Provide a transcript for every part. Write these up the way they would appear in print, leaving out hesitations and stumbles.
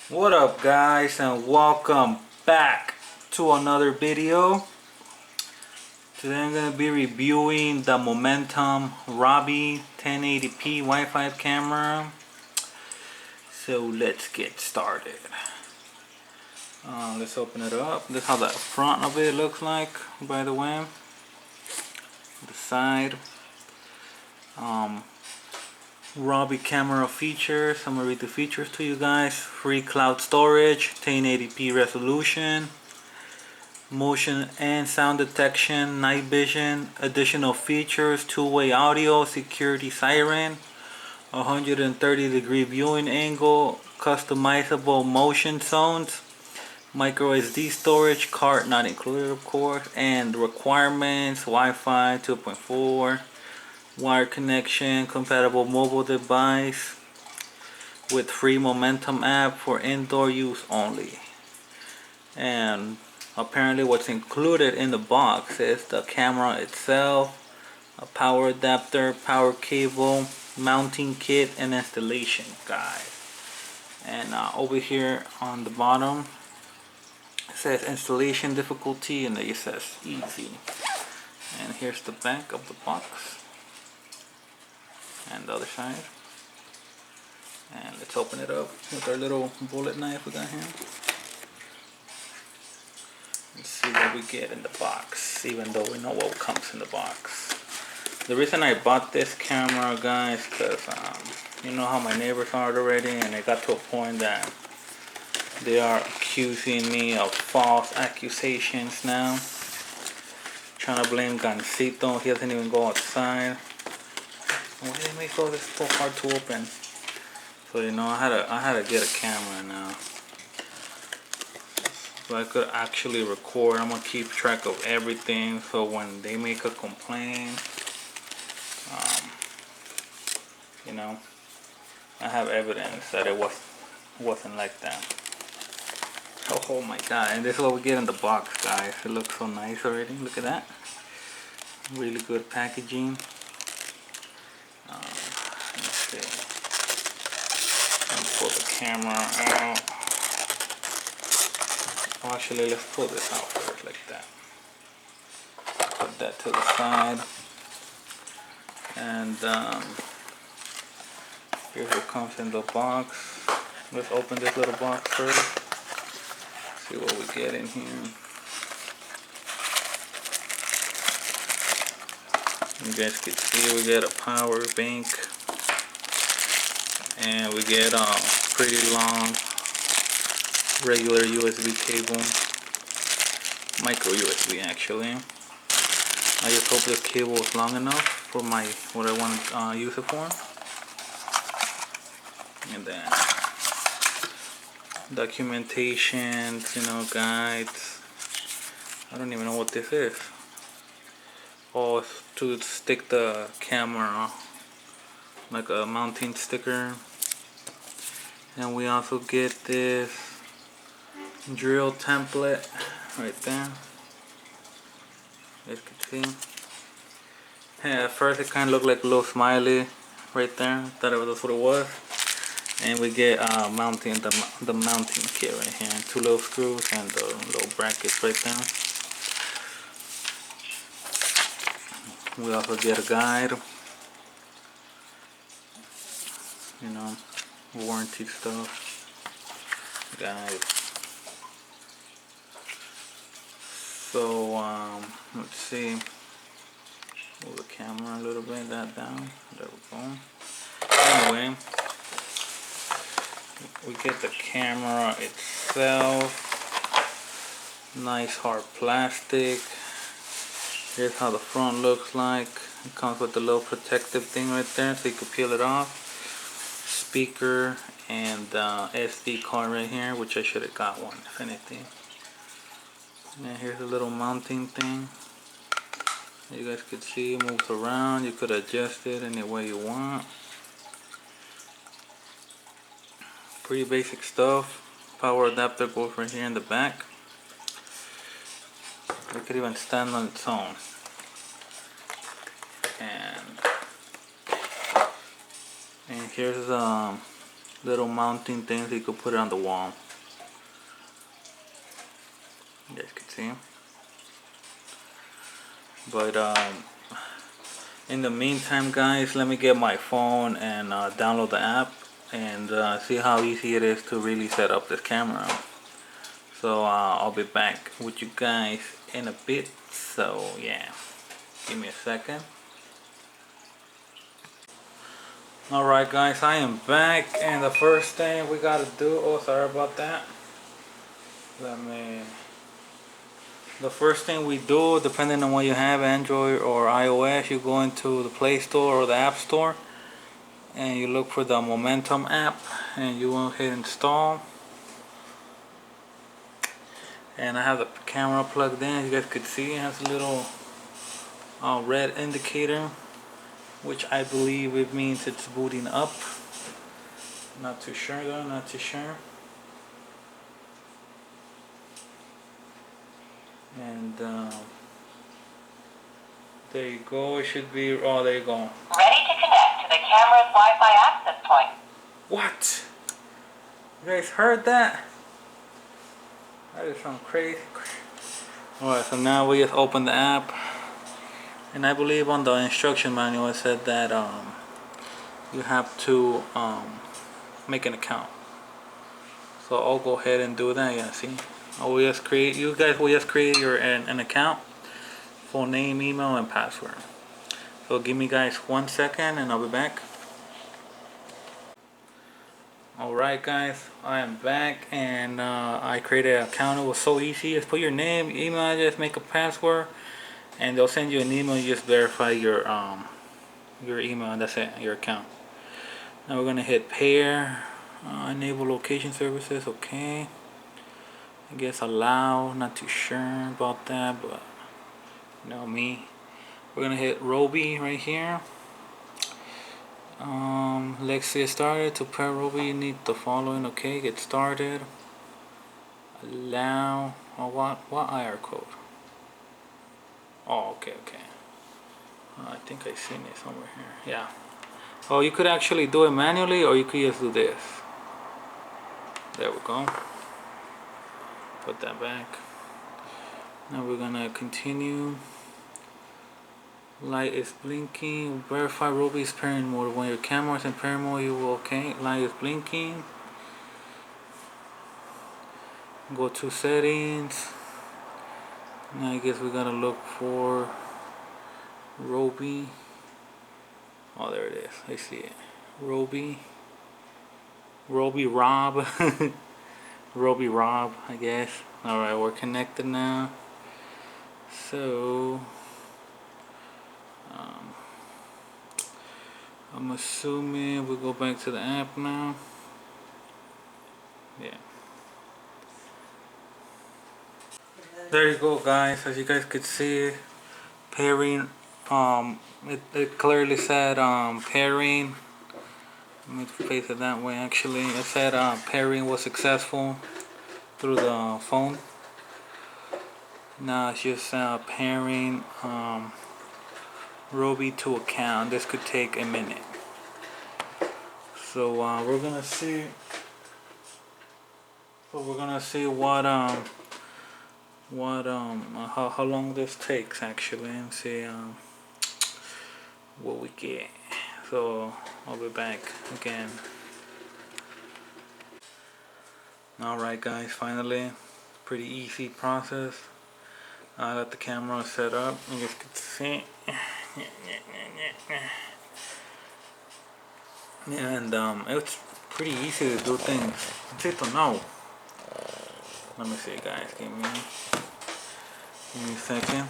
What up guys, and welcome back to another video. Today I'm going to be reviewing the Momentum Robbi 1080p Wi-Fi camera. So let's get started. Let's open it up. This is how the front of it looks like, by the way. The side. Robbi camera features. I'm gonna read the features to you guys. Free cloud storage, 1080p resolution, motion and sound detection, night vision, additional features, two-way audio, security siren, 130-degree viewing angle, customizable motion zones, micro SD storage, card not included of course, and requirements: Wi-Fi 2.4. wire connection, compatible mobile device with free Momentum app for indoor use only. And apparently what's included in the box is the camera itself, a power adapter, power cable, mounting kit, and installation guide. And over here on the bottom it says installation difficulty, and it says easy. And here's the back of the box and the other side. And let's open it up with our little bullet knife we got here. Let's see what we get in the box, even though we know what comes in the box. The reason I bought this camera, guys, because you know how my neighbors are already, and it got to a point that they are accusing me of false accusations now, trying to blame Gancito. He doesn't even go outside. Why did they make all this so hard to open? So you know, I had to get a camera now, so I could actually record. I'm gonna keep track of everything, so when they make a complaint, you know, I have evidence that it wasn't like that. Oh my god! And this is what we get in the box, guys. It looks so nice already. Look at that. Really good packaging. Let's see. Let's pull the camera out. Oh, actually, let's pull this out first, like that. Put that to the side. And here's what comes in the box. Let's open this little box first. See what we get in here. You guys can see we get a power bank, and we get a pretty long regular USB cable, micro USB actually. I just hope this cable is long enough for what I want to use it for. And then documentation, you know, guides. I don't even know what this is. Oh, it's to stick the camera, like a mounting sticker. And we also get this drill template right there. As you can see. Yeah, at first it kind of looked like a little smiley right there. Thought that's what it was. And we get mounting the mounting kit right here. 2 little screws and the little brackets right there. We also get a guide, you know, warranty stuff, guide. So let's see, move the camera a little bit, that down, there we go. Anyway, we get the camera itself, nice hard plastic. Here's how the front looks like. It comes with a little protective thing right there, so you can peel it off. Speaker and SD card right here, which I should have got one if anything. And here's a little mounting thing. You guys could see it moves around. You could adjust it any way you want. Pretty basic stuff. Power adapter goes right here in the back. It could even stand on its own. And here's little mounting things you could put it on the wall. You guys can see. But in the meantime, guys, let me get my phone and download the app and see how easy it is to really set up this camera. So I'll be back with you guys in a bit. So yeah, give me a second. Alright guys, I am back, and the first thing we gotta do, oh sorry about that. The first thing we do, depending on what you have, Android or iOS, you go into the Play Store or the App Store and you look for the Momentum app and you will hit install. And I have the camera plugged in. As you guys could see, it has a little red indicator, which I believe it means it's booting up. Not too sure though, not too sure. And there you go, it should be, oh there you go. Ready to connect to the camera's Wi-Fi access point. What? You guys heard that? That is some crazy. Alright, so now we just open the app. And I believe on the instruction manual it said that you have to make an account. So I'll go ahead and do that. Yeah, see, you guys will just create an account, full name, email, and password. So give me guys 1 second and I'll be back. Alright guys, I am back, and I created an account. It was so easy. Just put your name, email address, make a password, and they'll send you an email. You just verify your email, and that's it, your account. Now we're gonna hit pair, enable location services. Okay, I guess allow. Not too sure about that, but you know me. We're gonna hit Robbi right here. Let's get started. To pair Robbi, you need the following. Okay, get started. Allow. Oh, what IR code? Oh, okay. I think I seen it somewhere here. Yeah. Oh, you could actually do it manually, or you could just do this. There we go. Put that back. Now we're gonna continue. Light is blinking. Verify Robbi's pairing mode. When your camera is in pairing mode, you will, okay. Light is blinking. Go to settings. Now I guess we gotta look for Robbi. Oh, there it is. I see it. Robbi Rob. Robbi Rob, I guess. Alright, we're connected now. So I'm assuming we'll go back to the app now. Yeah. There you go guys, as you guys could see, pairing, it clearly said pairing. Let me face it that way. Actually it said pairing was successful through the phone. Now it's just pairing Robbi to account. This could take a minute. So we're gonna see. So we're gonna see how long this takes actually, and see what we get. So I'll be back again. Alright guys, finally, pretty easy process. I got the camera set up, you guys can see. And it's pretty easy to do things. It's easy to know. Let me see guys, give me a second.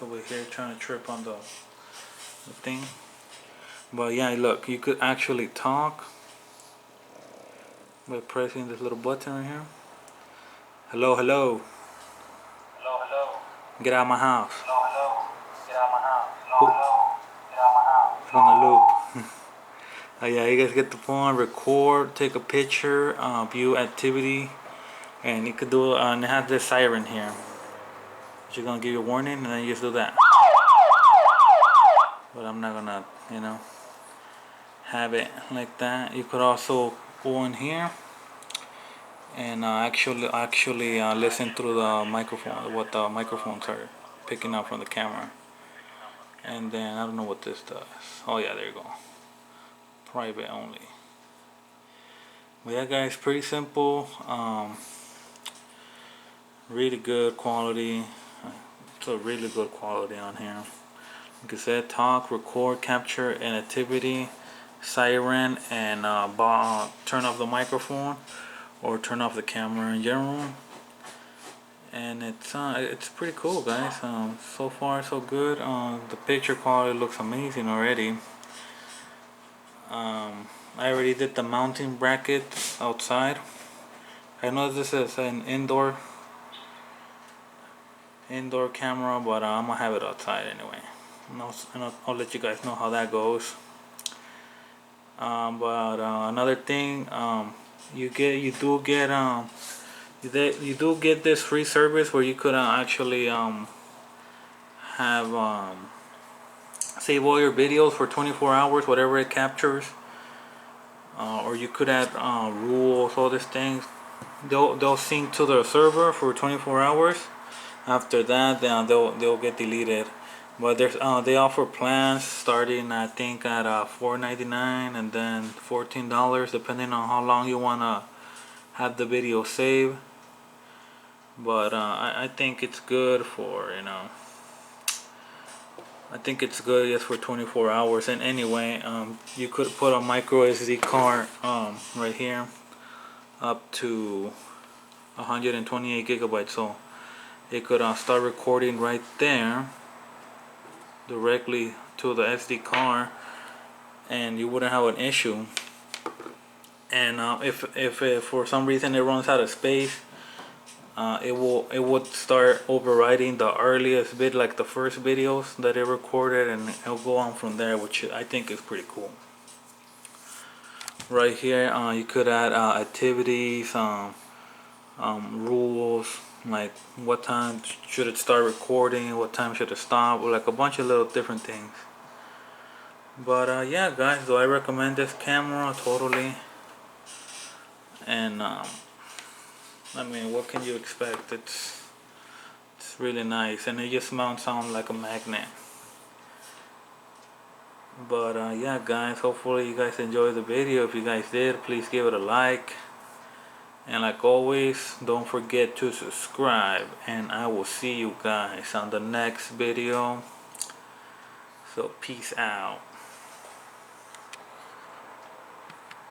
Over here trying to trip on the thing. But yeah, look, you could actually talk by pressing this little button right here. Hello, hello. Hello, hello. Get out of my house. Hello, hello. Get out of my house. Hello, hello. Get out of my house. It's on the loop. Oh yeah, you guys get the phone, record, take a picture, view activity, and you could do and it has this siren here. She's gonna give you a warning, and then you just do that. But I'm not gonna, you know, have it like that. You could also go in here and actually listen through the microphone, what the microphones are picking up from the camera. And then I don't know what this does. Oh yeah, there you go. Private only. But yeah, guys, pretty simple. Really good quality. It's a really good quality on here. Like I said, talk, record, capture, and activity, siren, and turn off the microphone or turn off the camera in general. And it's pretty cool, guys. So far so good. The picture quality looks amazing already. I already did the mounting brackets outside. I know this is an indoor camera, but I'm gonna have it outside anyway. And I'll let you guys know how that goes. But another thing, you do get this free service where you could actually have save all your videos for 24 hours, whatever it captures. Or you could add rules, all these things. They'll sync to the server for 24 hours. After that, then they'll get deleted. But there's they offer plans starting I think at $4.99 and then $14 depending on how long you wanna have the video saved. But I think it's good for I think it's good just for 24 hours. And anyway, you could put a micro SD card right here up to 128 gigabytes, so it could start recording right there directly to the SD card, and you wouldn't have an issue. And if for some reason it runs out of space, it would start overriding the earliest bit, like the first videos that it recorded, and it'll go on from there, which I think is pretty cool. Right here, you could add activities, rules, like what time should it start recording, what time should it stop, like a bunch of little different things. But yeah, guys, do I recommend this camera? Totally. And I mean, what can you expect? It's really nice, and it just mounts on like a magnet. But yeah, guys, hopefully you guys enjoyed the video. If you guys did, please give it a like. And like always, don't forget to subscribe, and I will see you guys on the next video. So peace out.